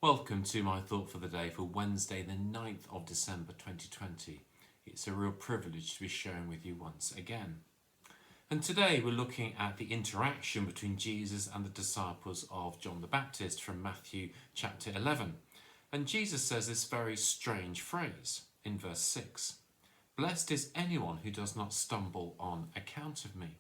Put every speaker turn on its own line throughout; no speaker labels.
Welcome to my thought for the day for Wednesday the 9th of December 2020. It's a real privilege to be sharing with you once again. And today we're looking at the interaction between Jesus and the disciples of John the Baptist from Matthew chapter 11. And Jesus says this very strange phrase in verse 6. Blessed is anyone who does not stumble on account of me.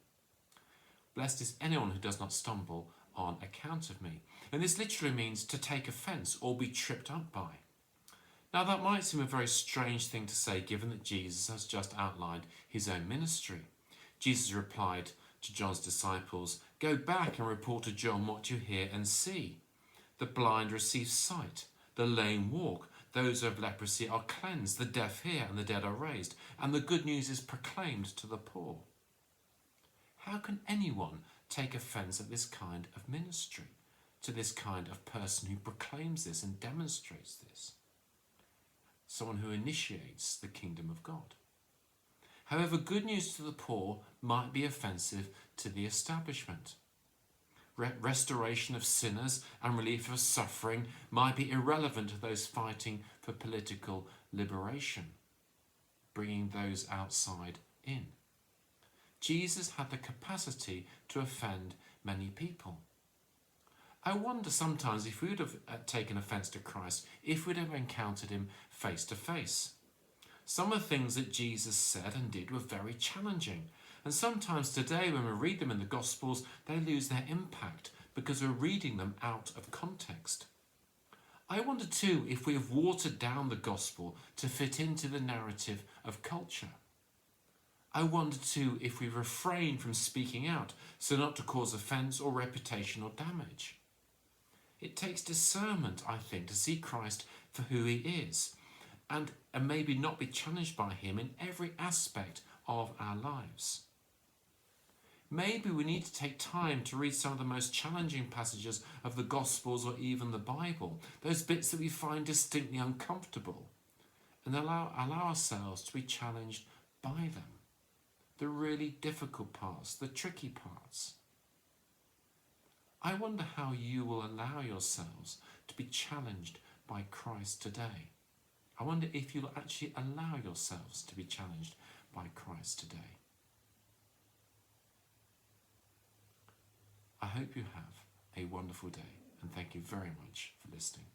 Blessed is anyone who does not stumble on account of me. And this literally means to take offence or be tripped up by. Now that might seem a very strange thing to say given that Jesus has just outlined his own ministry. Jesus replied to John's disciples, "Go back and report to John what you hear and see. The blind receive sight, the lame walk, those who have leprosy are cleansed, the deaf hear and the dead are raised, and the good news is proclaimed to the poor." How can anyone take offence at this kind of ministry, to this kind of person who proclaims this and demonstrates this? Someone who initiates the kingdom of God. However, good news to the poor might be offensive to the establishment. Restoration of sinners and relief of suffering might be irrelevant to those fighting for political liberation, bringing those outside in. Jesus had the capacity to offend many people. I wonder sometimes if we would have taken offence to Christ if we'd ever encountered him face to face. Some of the things that Jesus said and did were very challenging, and sometimes today when we read them in the Gospels they lose their impact because we're reading them out of context. I wonder too if we have watered down the Gospel to fit into the narrative of culture. I wonder too if we refrain from speaking out so not to cause offence or reputational damage. It takes discernment, I think, to see Christ for who he is and maybe not be challenged by him in every aspect of our lives. Maybe we need to take time to read some of the most challenging passages of the Gospels or even the Bible, those bits that we find distinctly uncomfortable, and allow ourselves to be challenged by them. The really difficult parts, the tricky parts. I wonder how you will allow yourselves to be challenged by Christ today. I wonder if you'll actually allow yourselves to be challenged by Christ today. I hope you have a wonderful day and thank you very much for listening.